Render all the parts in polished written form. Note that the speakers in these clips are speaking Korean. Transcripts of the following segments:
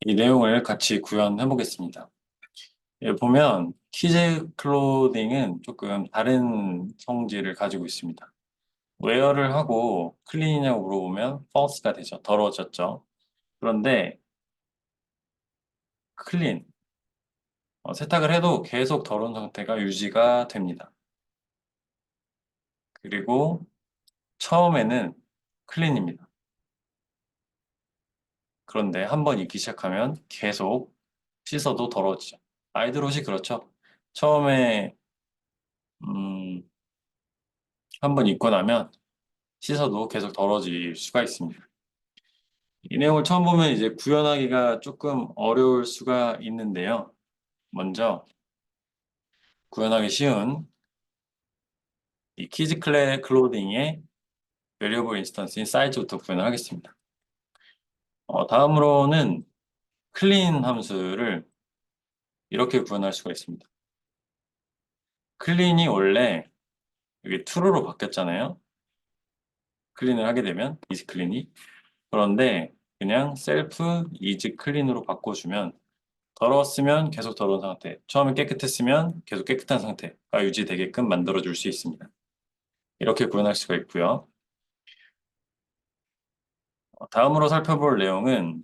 이 내용을 같이 구현해 보겠습니다. 예, 보면 키즈 클로딩은 조금 다른 성질을 가지고 있습니다. 웨어를 하고 클린이냐고 물어보면 false가 되죠. 더러워졌죠. 그런데 클린, 세탁을 해도 계속 더러운 상태가 유지가 됩니다. 그리고 처음에는 클린입니다. 그런데 한번 입기 시작하면 계속 씻어도 더러워지죠. 아이들 옷이 그렇죠. 처음에 음, 한번 입고 나면 씻어도 계속 더러워질 수가 있습니다. 이 내용을 처음 보면 이제 구현하기가 조금 어려울 수가 있는데요. 먼저 구현하기 쉬운 이 키즈 클레 클로딩의 베리어블 인스턴스인 사이즈부터 구현을 하겠습니다. 다음으로는 클린 함수를 이렇게 구현할 수가 있습니다. 클린이 원래 여기 true로 바뀌었잖아요. 클린을 하게 되면 is clean이. 그런데 그냥 self is clean으로 바꿔주면 더러웠으면 계속 더러운 상태, 처음에 깨끗했으면 계속 깨끗한 상태가 유지되게끔 만들어줄 수 있습니다. 이렇게 구현할 수가 있고요. 다음으로 살펴볼 내용은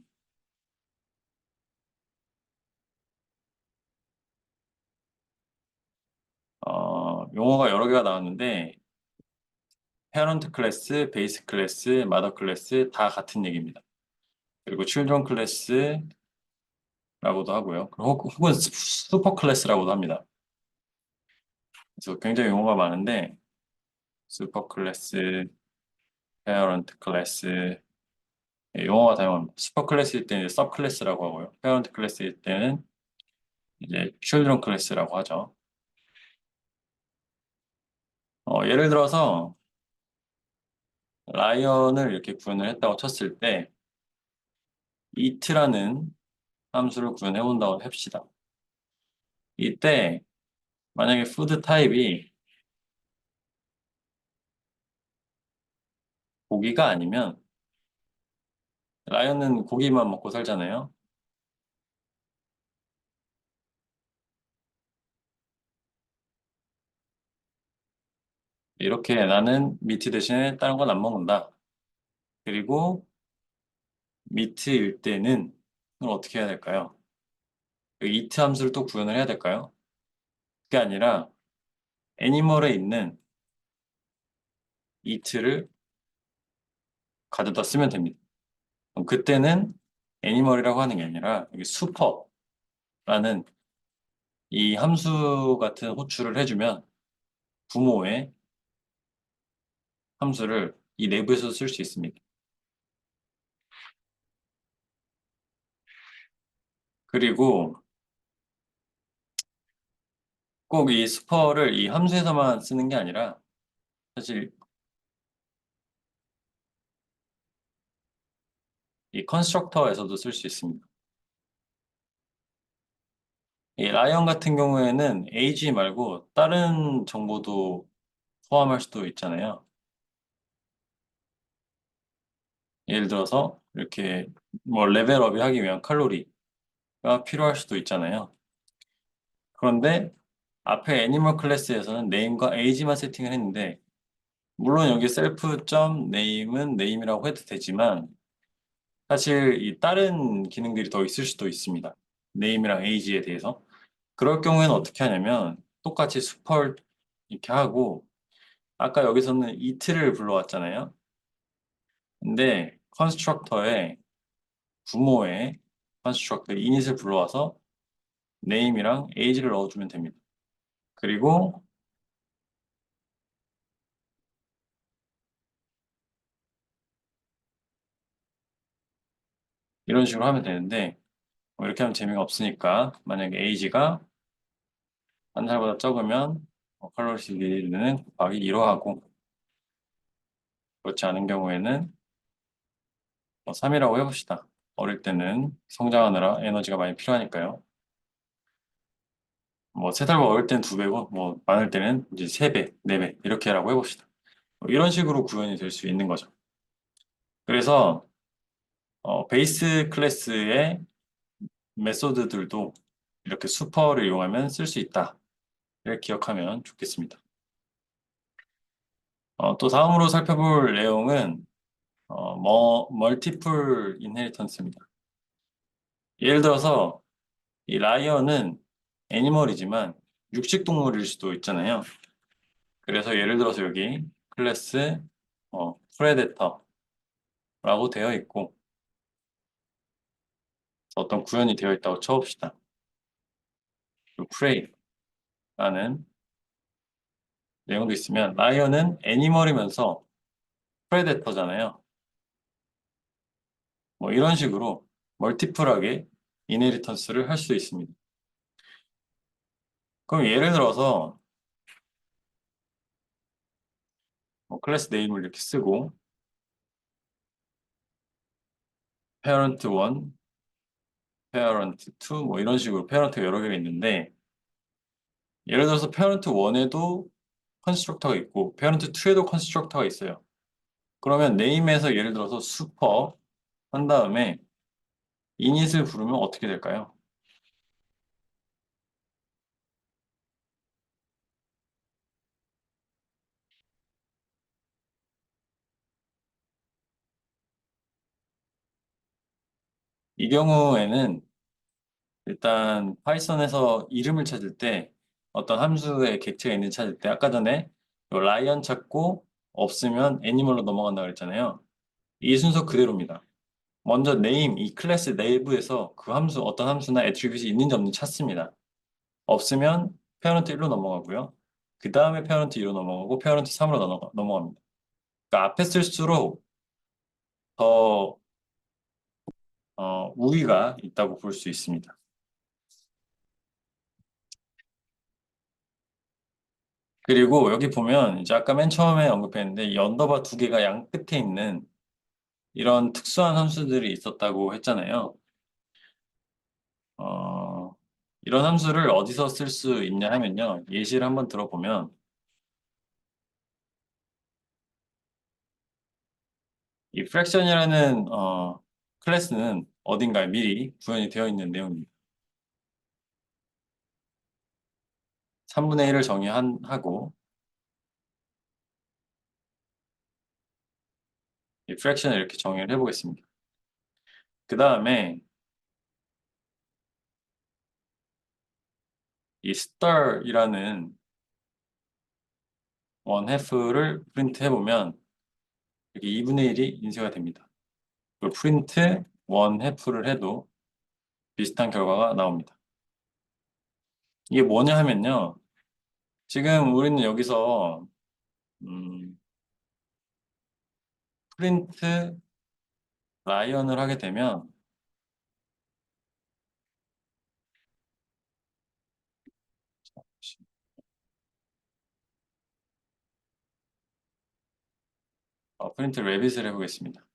용어가 여러 개가 나왔는데 parent 클래스, 베이스 클래스, 마더 클래스 다 같은 얘기입니다. 그리고 children 클래스라고도 하고요. 혹은 슈퍼 클래스라고도 합니다. 그래서 굉장히 용어가 많은데 슈퍼 클래스, 페어런트 클래스 용어가 다양합니다. 슈퍼 클래스일 때는 섭 클래스라고 하고요. 페어런트 클래스일 때는 이제 children 클래스라고 하죠. 예를 들어서 라이언을 이렇게 구현을 했다고 쳤을 때 it라는 함수를 구현해 본다고 합시다. 이때 만약에 푸드 타입이 고기가 아니면 라이언은 고기만 먹고 살잖아요. 이렇게 나는 미트 대신에 다른 건 안 먹는다. 그리고 미트일 때는 그럼 어떻게 해야 될까요? 그 it 함수를 또 구현을 해야 될까요? 그게 아니라 애니멀에 있는 it를 가져다 쓰면 됩니다. 그럼 그때는 애니멀이라고 하는 게 아니라 여기 슈퍼라는 이 함수 같은 호출을 해주면 부모의 함수를 이 내부에서 쓸 수 있습니다. 그리고 꼭 이 슈퍼를 이 함수에서만 쓰는 게 아니라 사실 이 컨스트럭터에서도 쓸 수 있습니다. 이 라이언 같은 경우에는 age 말고 다른 정보도 포함할 수도 있잖아요. 예를 들어서 이렇게 뭐 레벨업이 하기 위한 칼로리가 필요할 수도 있잖아요. 그런데 앞에 애니멀 클래스에서는 네임과 에이지만 세팅을 했는데 물론 여기 셀프 점 네임은 네임이라고 해도 되지만 사실 이 다른 기능들이 더 있을 수도 있습니다. 네임이랑 에이지에 대해서. 그럴 경우에는 어떻게 하냐면 똑같이 수펄 이렇게 하고 아까 여기서는 it를 불러왔잖아요. 근데 컨스트럭터에 부모의 컨스트럭터 init을 불러와서 name이랑 age를 넣어주면 됩니다. 그리고 이런 식으로 하면 되는데 이렇게 하면 재미가 없으니까 만약에 age가 한 살보다 적으면 칼로리는 곱하기 2로 하고 그렇지 않은 경우에는 3이라고 해봅시다. 어릴 때는 성장하느라 에너지가 많이 필요하니까요. 뭐 3살보다 어릴 때는 2배고 뭐 많을 때는 이제 3배, 4배 이렇게 하라고 해봅시다. 이런 식으로 구현이 될 수 있는 거죠. 그래서 베이스 클래스에 메소드들도 이렇게 슈퍼를 이용하면 쓸 수 있다. 를 기억하면 좋겠습니다. 또 다음으로 살펴볼 내용은 멀티플 인헤리턴스입니다. 예를 들어서 이 라이언은 애니멀이지만 육식 동물일 수도 있잖아요. 그래서 예를 들어서 여기 클래스 프레데터라고 되어 있고 어떤 구현이 되어 있다고 쳐봅시다. 프레이라는 내용도 있으면 라이언은 애니멀이면서 프레데터잖아요. 뭐 이런 식으로 멀티플하게 이네리턴스를 할 수 있습니다. 그럼 예를 들어서 클래스 네임을 이렇게 쓰고 parent 1, parent 2 뭐 이런 식으로 페어런트가 여러 개가 있는데 예를 들어서 parent 1에도 컨스트럭터가 있고 parent 2에도 컨스트럭터가 있어요. 그러면 네임에서 예를 들어서 슈퍼 한 다음에 init을 부르면 어떻게 될까요? 이 경우에는 일단 파이썬에서 이름을 찾을 때 어떤 함수의 객체가 있는지 찾을 때 아까 전에 라이언 찾고 없으면 애니멀로 넘어간다 그랬잖아요. 이 순서 그대로입니다. 먼저 name, 이 클래스 내부에서 그 함수, 어떤 함수나 애트리뷰트이 있는지 없는지 찾습니다. 없으면 페어런트 1로 넘어가고요. 그 다음에 페어런트 2로 넘어가고 페어런트 3으로 넘어갑니다. 그러니까 앞에 쓸수록 더 우위가 있다고 볼 수 있습니다. 그리고 여기 보면 이제 아까 맨 처음에 언급했는데 이 언더바 두 개가 양 끝에 있는 이런 특수한 함수들이 있었다고 했잖아요. 어, 이런 함수를 어디서 쓸 수 있냐 하면요. 예시를 한번 들어보면 이 fraction이라는 클래스는 어딘가에 미리 구현이 되어 있는 내용입니다. 3분의 1을 정의하고 이 fraction을 이렇게 정의를 해보겠습니다. 그 다음에 이 star이라는 원 half를 프린트 해보면 여기 2분의 1이 인쇄가 됩니다. 그리고 프린트 원 half를 해도 비슷한 결과가 나옵니다. 이게 뭐냐 하면요. 지금 우리는 여기서 프린트 라이언을 하게 되면 프린트 레빗을 해보겠습니다.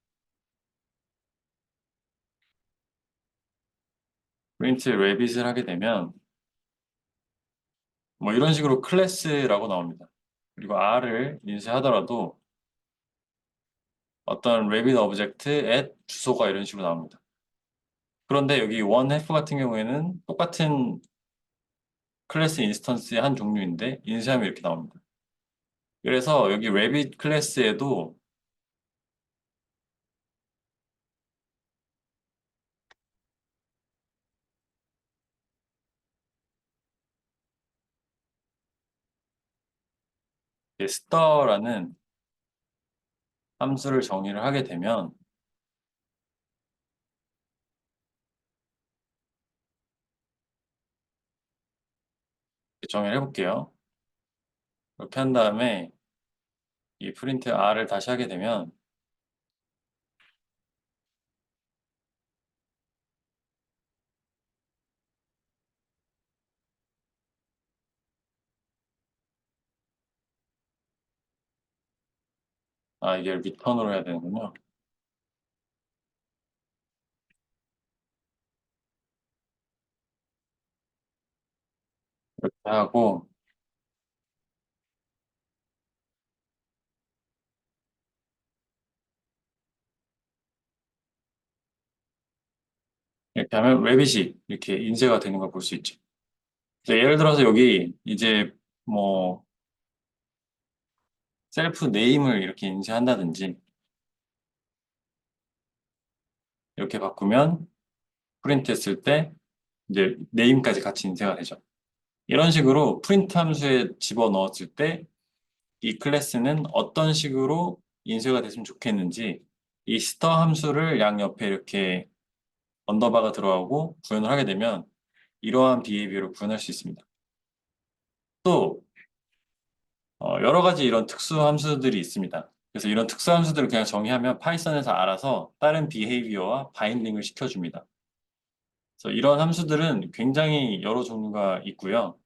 프린트 레빗을 하게 되면 뭐 이런 식으로 클래스라고 나옵니다. 그리고 R을 인쇄하더라도 어떤 rabbit object at 주소가 이런 식으로 나옵니다. 그런데 여기 onEF 같은 경우에는 똑같은 클래스 인스턴스의 한 종류인데 인쇄하면 이렇게 나옵니다. 그래서 여기 rabbit 클래스에도 star라는 함수를 정의를 하게 되면 정의를 해볼게요. 이렇게 한 다음에 이 프린트 R을 다시 하게 되면 이게 리턴으로 해야 되는군요. 이렇게 하고 이렇게 하면 래빗이 이렇게 인쇄가 되는 걸 볼 수 있죠. 예를 들어서 여기 이제 뭐 셀프 네임을 이렇게 인쇄한다든지 이렇게 바꾸면 프린트 했을 때 이제 네임까지 같이 인쇄가 되죠. 이런 식으로 프린트 함수에 집어넣었을 때 이 클래스는 어떤 식으로 인쇄가 됐으면 좋겠는지 이 스터 함수를 양옆에 이렇게 언더바가 들어가고 구현을 하게 되면 이러한 비헤이비어를 구현할 수 있습니다. 또 여러 가지 이런 특수 함수들이 있습니다. 그래서 이런 특수 함수들을 그냥 정의하면 파이썬에서 알아서 다른 비헤이비어와 바인딩을 시켜줍니다. 그래서 이런 함수들은 굉장히 여러 종류가 있고요.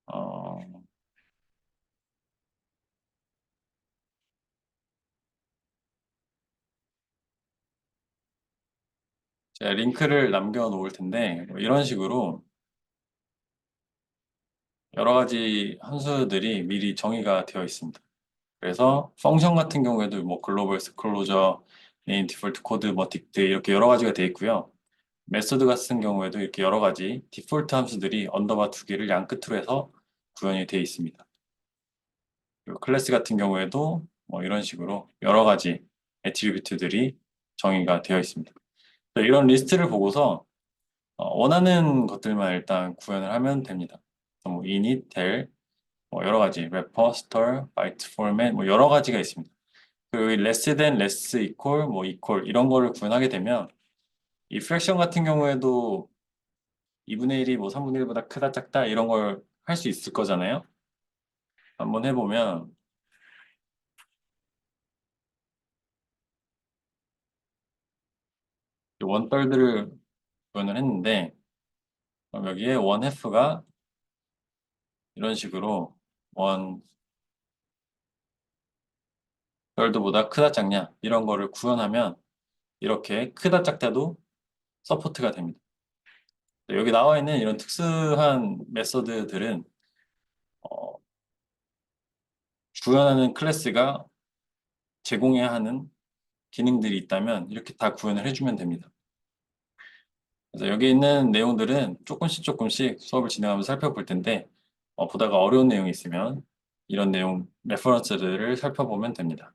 어, 제가 링크를 남겨 놓을 텐데 뭐 이런 식으로 여러 가지 함수들이 미리 정의가 되어 있습니다. 그래서 펑션 같은 경우에도 뭐 글로벌 스클로저, 메인 디폴트 코드, 뭐 딕트 이렇게 여러 가지가 되어 있고요. 메소드 같은 경우에도 이렇게 여러 가지 디폴트 함수들이 언더바 두 개를 양 끝으로 해서 구현이 되어 있습니다. 그리고 클래스 같은 경우에도 뭐 이런 식으로 여러 가지 애트리뷰트들이 정의가 되어 있습니다. 이런 리스트를 보고서 원하는 것들만 일단 구현을 하면 됩니다. 뭐 init, del, 뭐 여러 가지 wrapper, stir, byte format 뭐 여러 가지가 있습니다. 그리고 이 less than, less equal, 뭐 equal 이런 거를 구현하게 되면 이 fraction 같은 경우에도 2분의 1이 뭐 3분의 1보다 크다 작다 이런 걸 할 수 있을 거잖아요. 한번 해보면 원떨드를 구현을 했는데 그럼 여기에 원F가 이런 식으로 원 별도보다 크다 작냐 이런 거를 구현하면 이렇게 크다 작다도 서포트가 됩니다. 여기 나와 있는 이런 특수한 메서드들은 어, 구현하는 클래스가 제공해야 하는 기능들이 있다면 이렇게 다 구현을 해주면 됩니다. 그래서 여기 있는 내용들은 조금씩 조금씩 수업을 진행하면서 살펴볼 텐데 보다가 어려운 내용이 있으면 이런 내용 레퍼런스들을 살펴보면 됩니다.